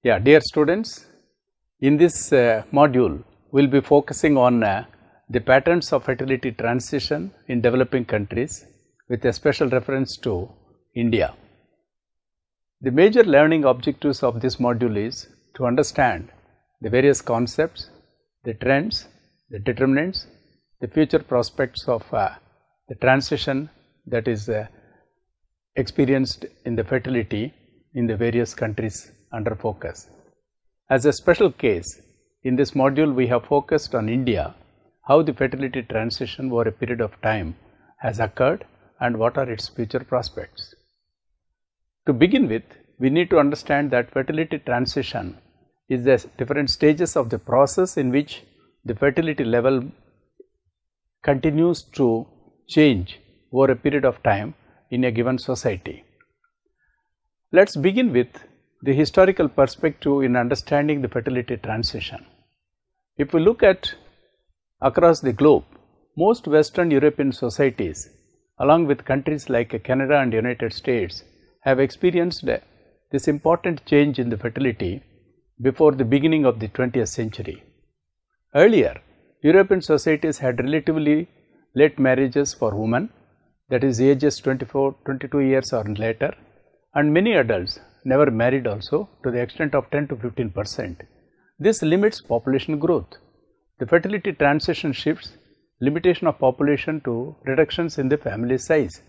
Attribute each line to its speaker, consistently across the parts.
Speaker 1: Yeah, dear students, in this module, we will be focusing on the patterns of fertility transition in developing countries with a special reference to India. The major learning objectives of this module is to understand the various concepts, the trends, the determinants, the future prospects of the transition that is experienced in the fertility in the various countries under focus. As a special case, in this module we have focused on India, how the fertility transition over a period of time has occurred and what are its future prospects. To begin with, we need to understand that fertility transition is the different stages of the process in which the fertility level continues to change over a period of time in a given society. Let us begin with the historical perspective in understanding the fertility transition. If we look at across the globe, most Western European societies along with countries like Canada and United States have experienced this important change in the fertility before the beginning of the 20th century. Earlier, European societies had relatively late marriages for women, that is ages 24, 22 years or later, and many adults never married also to the extent of 10 to 15%. This limits population growth. The fertility transition shifts limitation of population to reductions in the family size.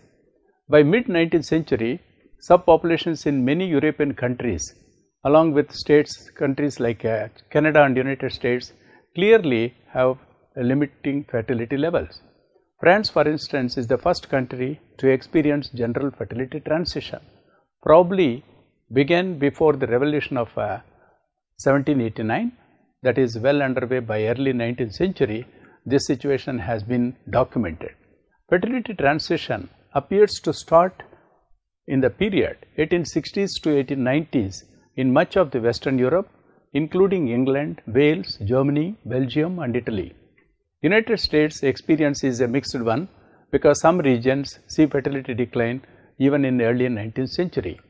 Speaker 1: By mid-19th century, subpopulations in many European countries along with countries like Canada and United States clearly have limiting fertility levels. France, for instance, is the first country to experience general fertility transition. Probably began before the revolution of 1789, that is well underway by early 19th century. This situation has been documented. Fertility transition appears to start in the period 1860s to 1890s in much of the Western Europe, including England, Wales, Germany, Belgium and Italy. United States experience is a mixed one because some regions see fertility decline even in the early 19th century.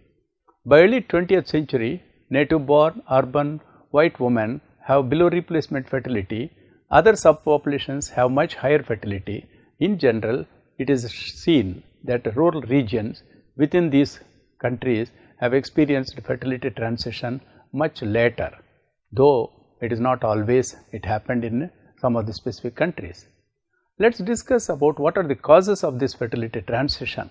Speaker 1: By early 20th century, native-born, urban, white women have below replacement fertility. Other subpopulations have much higher fertility. In general, it is seen that rural regions within these countries have experienced fertility transition much later, though it is not always it happened in some of the specific countries. Let us discuss about what are the causes of this fertility transition.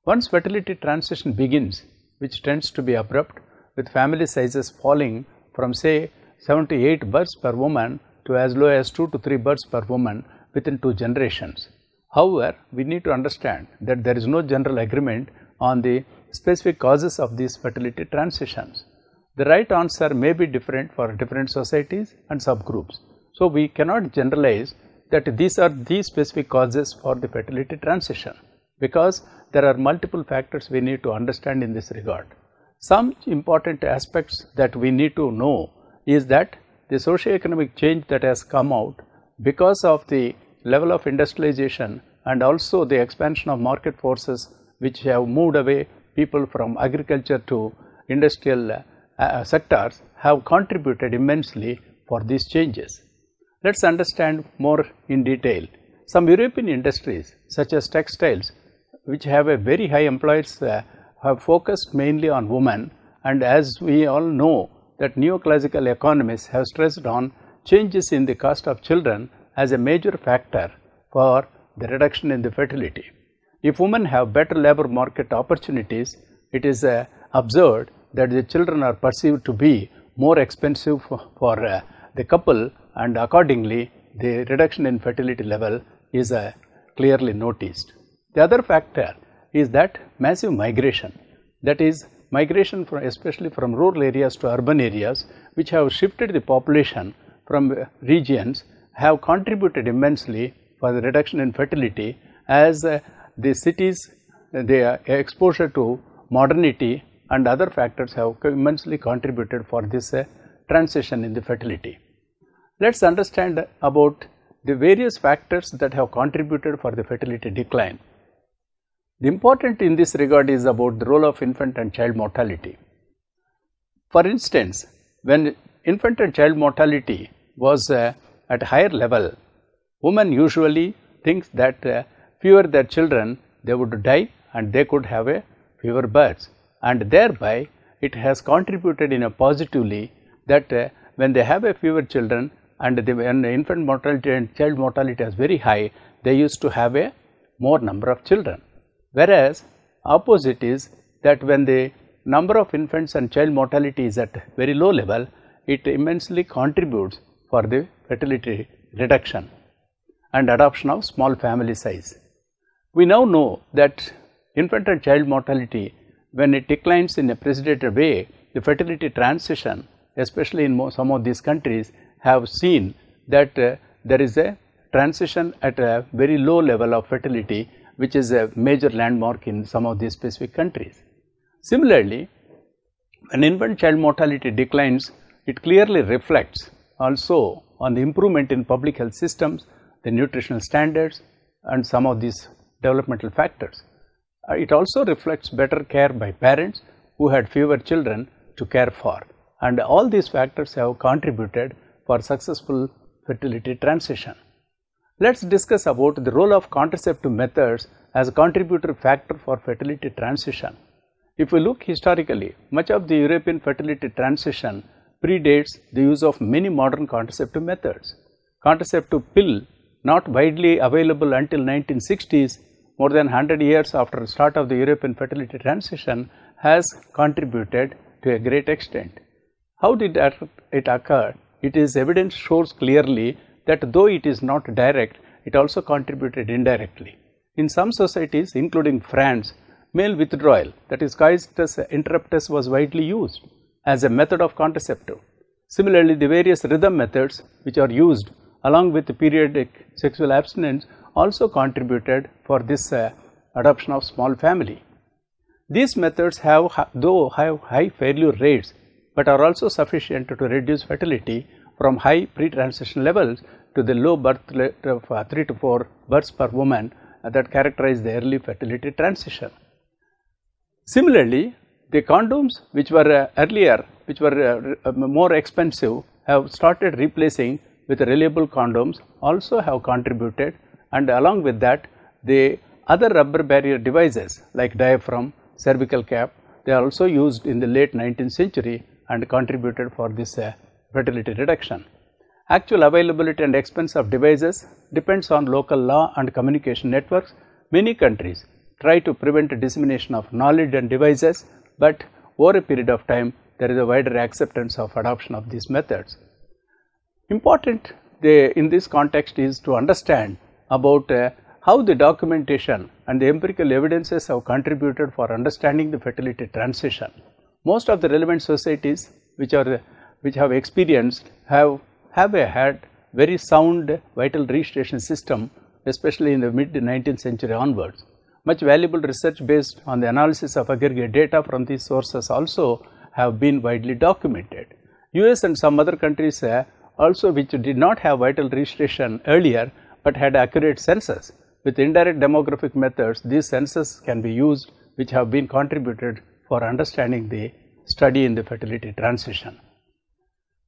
Speaker 1: Once fertility transition begins, which tends to be abrupt with family sizes falling from say 7 to 8 births per woman to as low as 2 to 3 births per woman within 2 generations. However, we need to understand that there is no general agreement on the specific causes of these fertility transitions. The right answer may be different for different societies and subgroups. So, we cannot generalize that these are the specific causes for the fertility transition, because there are multiple factors we need to understand in this regard. Some important aspects that we need to know is that the socio-economic change that has come out because of the level of industrialization and also the expansion of market forces which have moved away people from agriculture to industrial sectors have contributed immensely for these changes. Let us understand more in detail. Some European industries such as textiles, which have a very high employers, have focused mainly on women, and as we all know that neoclassical economists have stressed on changes in the cost of children as a major factor for the reduction in the fertility. If women have better labor market opportunities, it is observed that the children are perceived to be more expensive for the couple, and accordingly the reduction in fertility level is clearly noticed. The other factor is that massive migration, that is migration from especially from rural areas to urban areas, which have shifted the population from regions, have contributed immensely for the reduction in fertility, as the cities, their exposure to modernity and other factors have immensely contributed for this transition in the fertility. Let us understand about the various factors that have contributed for the fertility decline. The important in this regard is about the role of infant and child mortality. For instance, when infant and child mortality was at a higher level, women usually think that fewer their children, they would die and they could have a fewer births, and thereby it has contributed in a positively that when they have a fewer children and when infant mortality and child mortality is very high, they used to have a more number of children. Whereas opposite is that when the number of infants and child mortality is at very low level, it immensely contributes for the fertility reduction and adoption of small family size. We now know that infant and child mortality, when it declines in a precipitated way, the fertility transition, especially in some of these countries, have seen that there is a transition at a very low level of fertility, which is a major landmark in some of these specific countries. Similarly, when infant child mortality declines, it clearly reflects also on the improvement in public health systems, the nutritional standards, and some of these developmental factors. It also reflects better care by parents who had fewer children to care for, and all these factors have contributed for successful fertility transition. Let us discuss about the role of contraceptive methods as a contributory factor for fertility transition. If we look historically, much of the European fertility transition predates the use of many modern contraceptive methods. Contraceptive pill, not widely available until 1960s, more than 100 years after the start of the European fertility transition, has contributed to a great extent. How did it occur? Evidence shows clearly that though it is not direct, it also contributed indirectly. In some societies, including France, male withdrawal, that is coitus interruptus, was widely used as a method of contraceptive. Similarly, the various rhythm methods which are used along with the periodic sexual abstinence also contributed for this adoption of small family. These methods have high failure rates, but are also sufficient to reduce fertility from high pre-transition levels to the low birth rate of 3 to 4 births per woman that characterize the early fertility transition. Similarly, the condoms which were earlier, which were more expensive, have started replacing with reliable condoms, also have contributed, and along with that the other rubber barrier devices like diaphragm, cervical cap, they are also used in the late 19th century and contributed for this fertility reduction. Actual availability and expense of devices depends on local law and communication networks. Many countries try to prevent dissemination of knowledge and devices, but over a period of time there is a wider acceptance of adoption of these methods. Important in this context is to understand about how the documentation and the empirical evidences have contributed for understanding the fertility transition. Most of the relevant societies which have experienced have had very sound vital registration system, especially in the mid 19th century onwards. Much valuable research based on the analysis of aggregate data from these sources also have been widely documented. US and some other countries also which did not have vital registration earlier but had accurate census. With indirect demographic methods, these census can be used, which have been contributed for understanding the study in the fertility transition.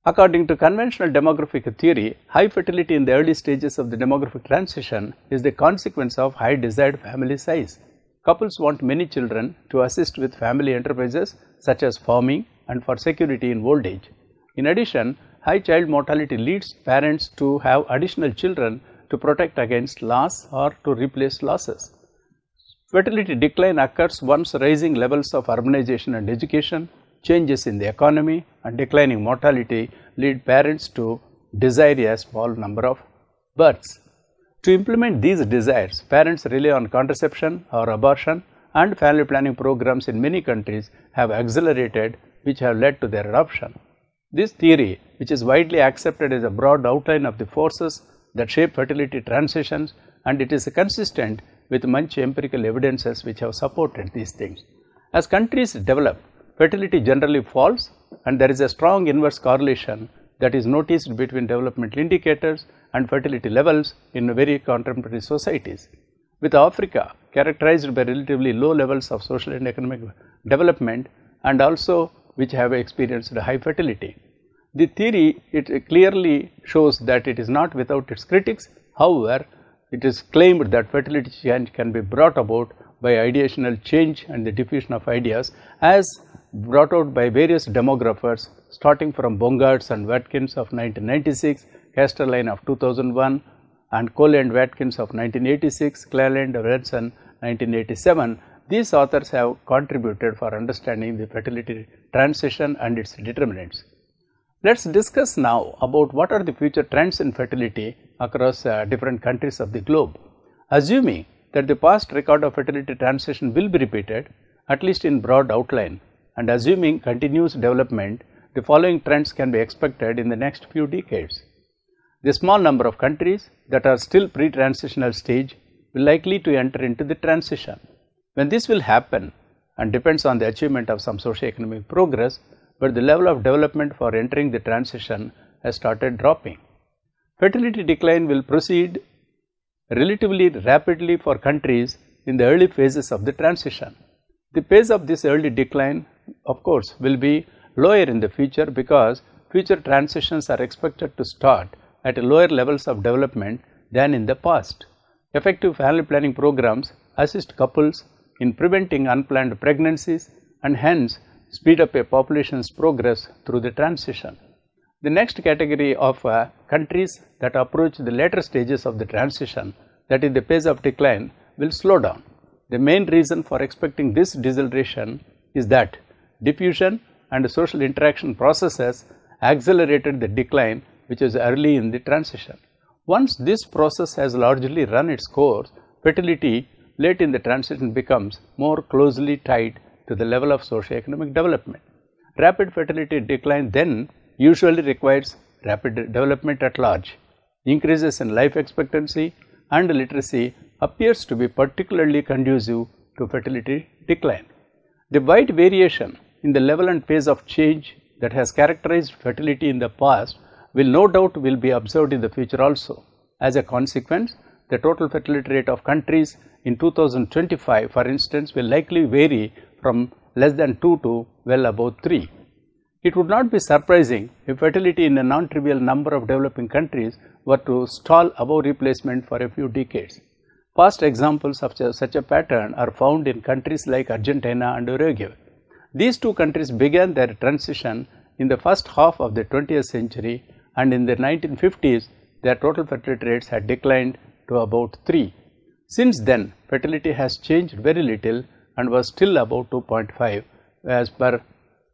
Speaker 1: According to conventional demographic theory, high fertility in the early stages of the demographic transition is the consequence of high desired family size. Couples want many children to assist with family enterprises such as farming and for security in old age. In addition, high child mortality leads parents to have additional children to protect against loss or to replace losses. Fertility decline occurs once rising levels of urbanization and education, changes in the economy, and declining mortality lead parents to desire a small number of births. To implement these desires, parents rely on contraception or abortion, and family planning programs in many countries have accelerated, which have led to their adoption. This theory, which is widely accepted as a broad outline of the forces that shape fertility transitions, and it is consistent with much empirical evidences which have supported these things. As countries develop, fertility generally falls, and there is a strong inverse correlation that is noticed between developmental indicators and fertility levels in very contemporary societies. With Africa characterized by relatively low levels of social and economic development, and also which have experienced high fertility. The theory, it clearly shows that it is not without its critics. However, it is claimed that fertility change can be brought about by ideational change and the diffusion of ideas as brought out by various demographers, starting from Bongards and Watkins of 1996, Casterline of 2001, and Cole and Watkins of 1986, Cleland and Redson 1987. These authors have contributed for understanding the fertility transition and its determinants. Let us discuss now about what are the future trends in fertility across different countries of the globe. Assuming that the past record of fertility transition will be repeated, at least in broad outline, and assuming continuous development, the following trends can be expected in the next few decades. The small number of countries that are still pre-transitional stage will likely to enter into the transition. When this will happen and depends on the achievement of some socio-economic progress, but the level of development for entering the transition has started dropping. Fertility decline will proceed relatively rapidly for countries in the early phases of the transition. The pace of this early decline, of course, will be lower in the future because future transitions are expected to start at lower levels of development than in the past. Effective family planning programs assist couples in preventing unplanned pregnancies and hence speed up a population's progress through the transition. The next category of countries that approach the later stages of the transition, that is the pace of decline, will slow down. The main reason for expecting this deceleration is that diffusion and social interaction processes accelerated the decline which is early in the transition. Once this process has largely run its course, fertility late in the transition becomes more closely tied to the level of socio-economic development. Rapid fertility decline then usually requires rapid development at large. Increases in life expectancy and literacy appears to be particularly conducive to fertility decline. The wide variation in the level and pace of change that has characterized fertility in the past will no doubt be observed in the future also. As a consequence, the total fertility rate of countries in 2025, for instance, will likely vary from less than 2 to well above 3. It would not be surprising if fertility in a non-trivial number of developing countries were to stall above replacement for a few decades. Past examples of such a pattern are found in countries like Argentina and Uruguay. These two countries began their transition in the first half of the 20th century, and in the 1950s their total fertility rates had declined to about 3. Since then, fertility has changed very little and was still about 2.5 as per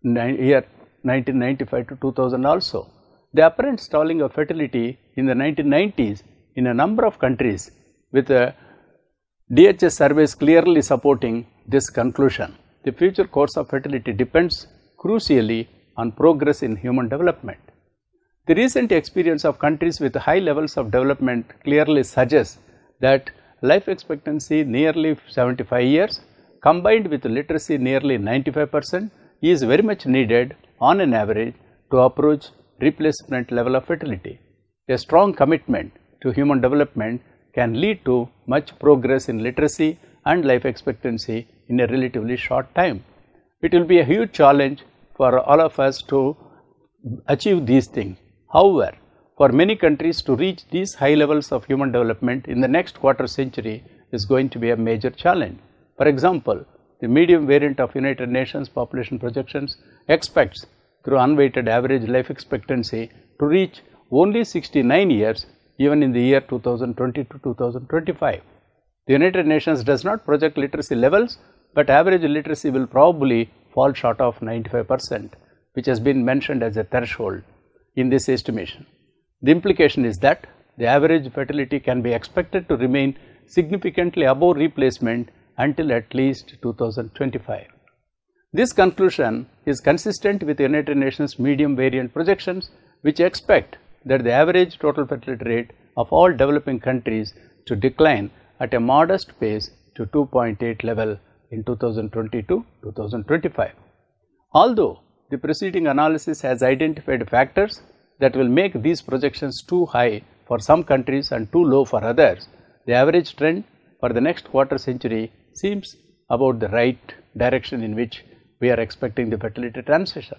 Speaker 1: year 1995 to 2000 also. The apparent stalling of fertility in the 1990s in a number of countries, with DHS surveys clearly supporting this conclusion. The future course of fertility depends crucially on progress in human development. The recent experience of countries with high levels of development clearly suggests that life expectancy nearly 75 years combined with literacy nearly 95% is very much needed on an average to approach replacement level of fertility. A strong commitment to human development can lead to much progress in literacy and life expectancy in a relatively short time. It will be a huge challenge for all of us to achieve these things. However, for many countries to reach these high levels of human development in the next quarter century is going to be a major challenge. For example, the medium variant of United Nations population projections expects through unweighted average life expectancy to reach only 69 years even in the year 2020 to 2025. The United Nations does not project literacy levels, but average literacy will probably fall short of 95%, which has been mentioned as a threshold in this estimation. The implication is that the average fertility can be expected to remain significantly above replacement until at least 2025. This conclusion is consistent with the United Nations medium variant projections, which expect that the average total fertility rate of all developing countries to decline at a modest pace to 2.8 level in 2020-2025. Although the preceding analysis has identified factors that will make these projections too high for some countries and too low for others, the average trend for the next quarter century seems about the right direction in which we are expecting the fertility transition.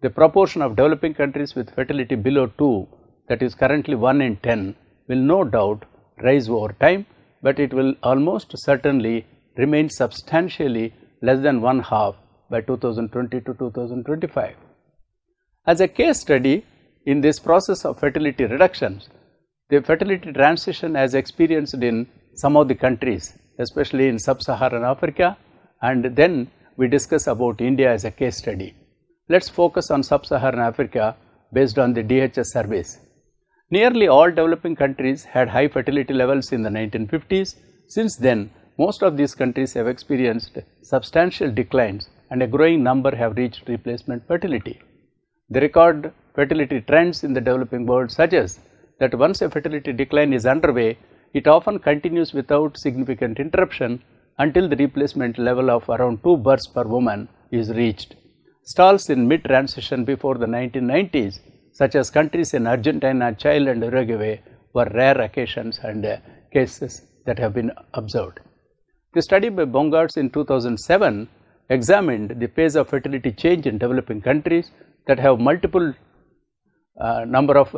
Speaker 1: the proportion of developing countries with fertility below 2, that is currently 1 in 10, will no doubt rise over time, but it will almost certainly remain substantially less than one half by 2020 to 2025. As a case study in this process of fertility reductions, the fertility transition as experienced in some of the countries, especially in sub-Saharan Africa, and then we discuss about India as a case study. Let's focus on sub-Saharan Africa based on the DHS surveys. Nearly all developing countries had high fertility levels in the 1950s. Since then, most of these countries have experienced substantial declines and a growing number have reached replacement fertility. The record fertility trends in the developing world suggest that once a fertility decline is underway, it often continues without significant interruption until the replacement level of around 2 births per woman is reached. Stalls in mid-transition before the 1990s, such as countries in Argentina, Chile and Uruguay, were rare occasions and cases that have been observed. The study by Bongartz in 2007 examined the pace of fertility change in developing countries that have multiple number of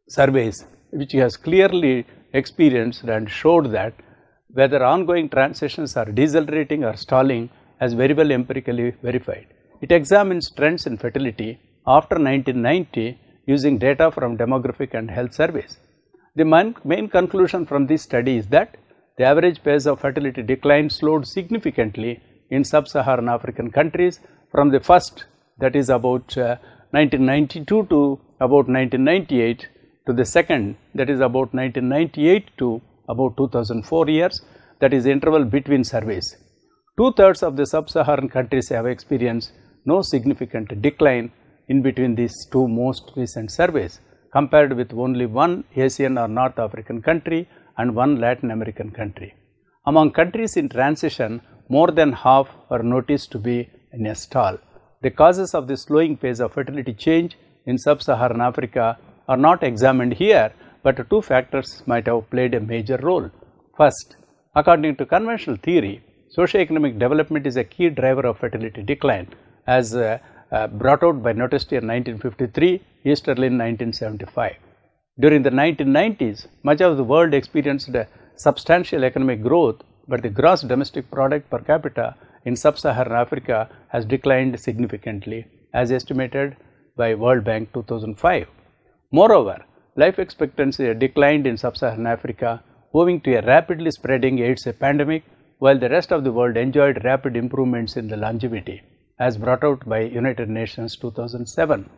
Speaker 1: surveys, which has clearly experienced and showed that whether ongoing transitions are decelerating or stalling as very well empirically verified. It examines trends in fertility after 1990 using data from demographic and health surveys. The main conclusion from this study is that the average pace of fertility decline slowed significantly in sub-Saharan African countries from the first, that is about 1992 to about 1998, to the second, that is about 1998 to about 2004 years, that is the interval between surveys. 2/3 of the sub-Saharan countries have experienced no significant decline in between these two most recent surveys, compared with only one Asian or North African country and one Latin American country. Among countries in transition, more than half are noticed to be in a stall. The causes of the slowing pace of fertility change in sub-Saharan Africa are not examined here, but two factors might have played a major role. First, according to conventional theory, socioeconomic development is a key driver of fertility decline, as brought out by Notesti in 1953, Easterlin in 1975. During the 1990s, much of the world experienced substantial economic growth, but the gross domestic product per capita in sub-Saharan Africa has declined significantly, as estimated by World Bank 2005. Moreover, life expectancy declined in sub-Saharan Africa owing to a rapidly spreading AIDS pandemic, while the rest of the world enjoyed rapid improvements in the longevity, as brought out by United Nations 2007.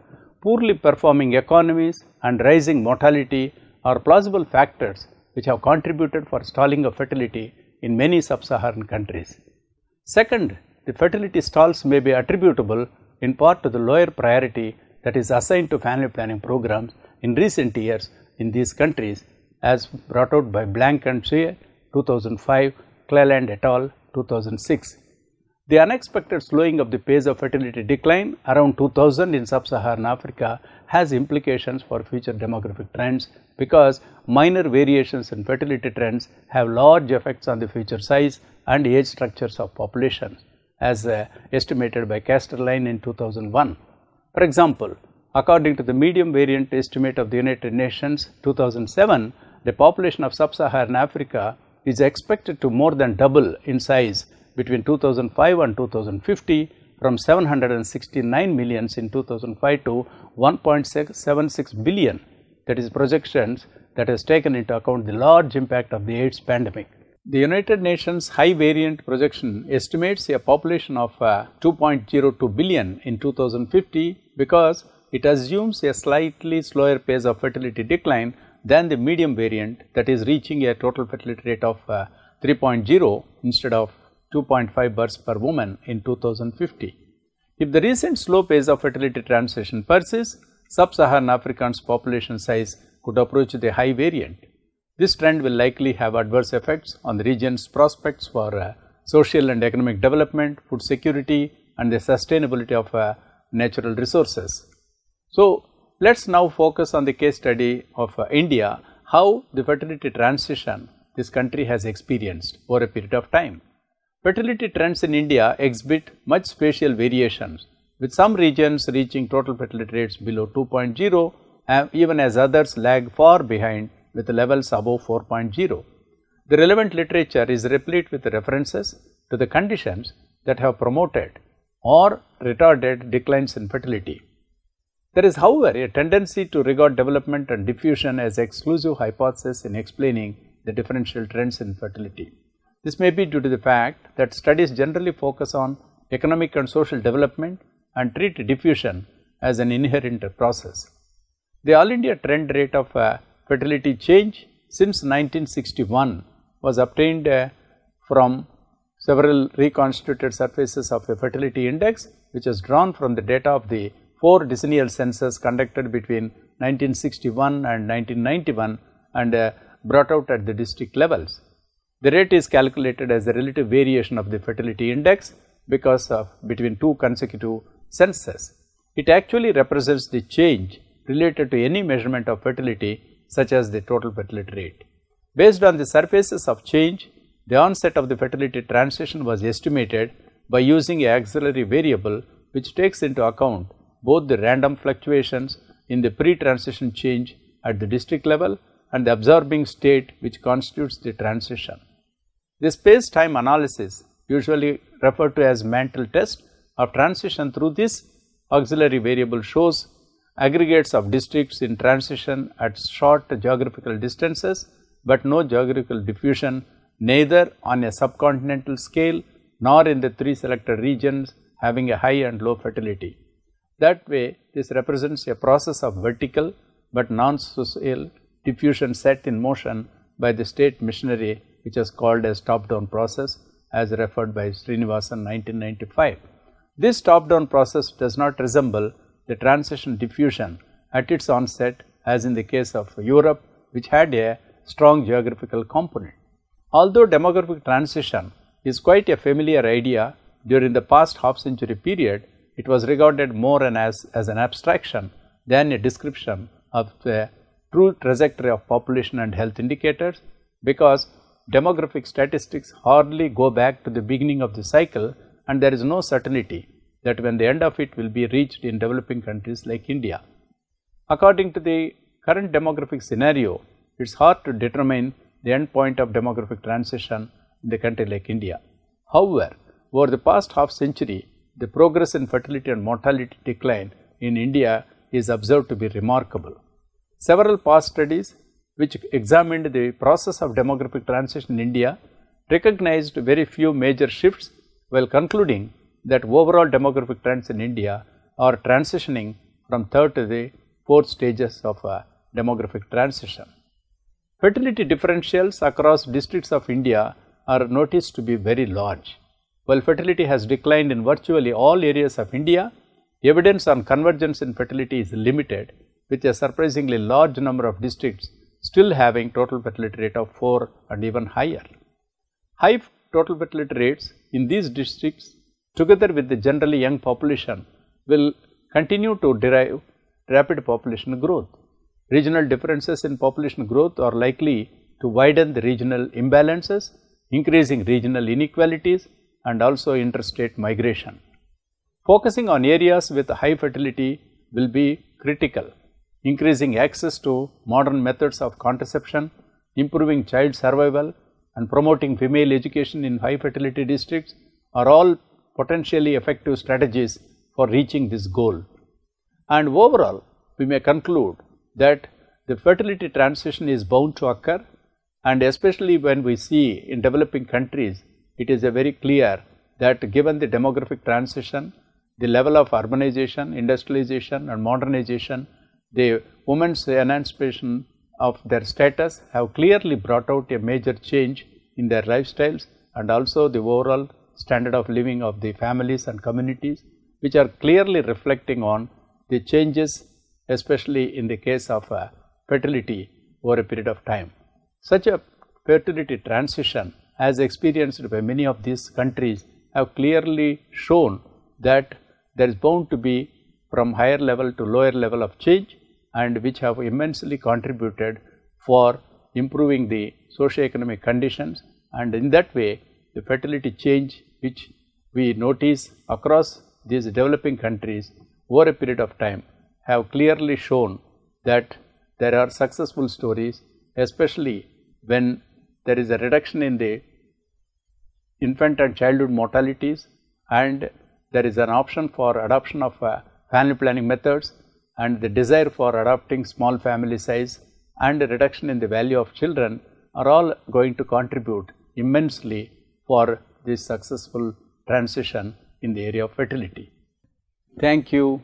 Speaker 1: Poorly performing economies and rising mortality are plausible factors which have contributed for stalling of fertility in many sub-Saharan countries. Second, the fertility stalls may be attributable in part to the lower priority that is assigned to family planning programs in recent years in these countries, as brought out by Blank and Shea 2005, Cleland et al. 2006. The unexpected slowing of the pace of fertility decline around 2000 in sub-Saharan Africa has implications for future demographic trends, because minor variations in fertility trends have large effects on the future size and age structures of populations, as estimated by Casterline in 2001. For example, according to the medium variant estimate of the United Nations 2007, the population of sub-Saharan Africa is expected to more than double in size between 2005 and 2050, from 769 million in 2005 to 1.76 billion. That is projections that has taken into account the large impact of the AIDS pandemic. The United Nations high variant projection estimates a population of 2.02 billion in 2050, because it assumes a slightly slower pace of fertility decline than the medium variant, that is reaching a total fertility rate of 3.0 instead of 2.5 births per woman in 2050. If the recent slow pace of fertility transition persists, sub-Saharan Africa's population size could approach the high variant. This trend will likely have adverse effects on the region's prospects for social and economic development, food security, and the sustainability of natural resources. So, let us now focus on the case study of India, how the fertility transition this country has experienced over a period of time. Fertility trends in India exhibit much spatial variations, with some regions reaching total fertility rates below 2.0, even as others lag far behind with levels above 4.0. The relevant literature is replete with references to the conditions that have promoted or retarded declines in fertility. There is, however, a tendency to regard development and diffusion as exclusive hypotheses in explaining the differential trends in fertility. This may be due to the fact that studies generally focus on economic and social development and treat diffusion as an inherent process. The All India trend rate of fertility change since 1961 was obtained from several reconstituted surfaces of a fertility index, which is drawn from the data of the 4 decennial census conducted between 1961 and 1991 and brought out at the district levels. The rate is calculated as the relative variation of the fertility index because of between 2 consecutive censuses. It actually represents the change related to any measurement of fertility, such as the total fertility rate. Based on the surfaces of change, the onset of the fertility transition was estimated by using an auxiliary variable which takes into account both the random fluctuations in the pre-transition change at the district level and the absorbing state which constitutes the transition. The space-time analysis, usually referred to as mantle test of transition through this auxiliary variable, shows aggregates of districts in transition at short geographical distances, but no geographical diffusion neither on a subcontinental scale nor in the 3 selected regions having a high and low fertility. That way, this represents a process of vertical but non-social diffusion set in motion by the state machinery, which is called as top-down process, as referred by Srinivasan 1995. This top-down process does not resemble the transition diffusion at its onset, as in the case of Europe, which had a strong geographical component. Although demographic transition is quite a familiar idea, during the past half-century period, it was regarded more as an abstraction than a description of the true trajectory of population and health indicators, because demographic statistics hardly go back to the beginning of the cycle, and there is no certainty that when the end of it will be reached in developing countries like India. According to the current demographic scenario, it is hard to determine the end point of demographic transition in a country like India. However, over the past half century, the progress in fertility and mortality decline in India is observed to be remarkable. Several past studies which examined the process of demographic transition in India recognized very few major shifts, while concluding that overall demographic trends in India are transitioning from 3rd to the 4th stages of demographic transition. Fertility differentials across districts of India are noticed to be very large. While fertility has declined in virtually all areas of India, evidence on convergence in fertility is limited, with a surprisingly large number of districts still having total fertility rate of 4 and even higher. High total fertility rates in these districts, together with the generally young population, will continue to derive rapid population growth. Regional differences in population growth are likely to widen the regional imbalances, increasing regional inequalities and also interstate migration. Focusing on areas with high fertility will be critical. Increasing access to modern methods of contraception, improving child survival and promoting female education in high fertility districts are all potentially effective strategies for reaching this goal. And overall, we may conclude that the fertility transition is bound to occur, and especially when we see in developing countries, it is very clear that given the demographic transition, the level of urbanization, industrialization and modernization, the women's emancipation of their status have clearly brought out a major change in their lifestyles and also the overall standard of living of the families and communities, which are clearly reflecting on the changes, especially in the case of fertility over a period of time. Such a fertility transition, as experienced by many of these countries, have clearly shown that there is bound to be from higher level to lower level of change, and which have immensely contributed for improving the socio-economic conditions, and in that way the fertility change which we notice across these developing countries over a period of time have clearly shown that there are successful stories, especially when there is a reduction in the infant and childhood mortalities, and there is an option for adoption of family planning methods, and the desire for adopting small family size and a reduction in the value of children are all going to contribute immensely for this successful transition in the area of fertility. Thank you.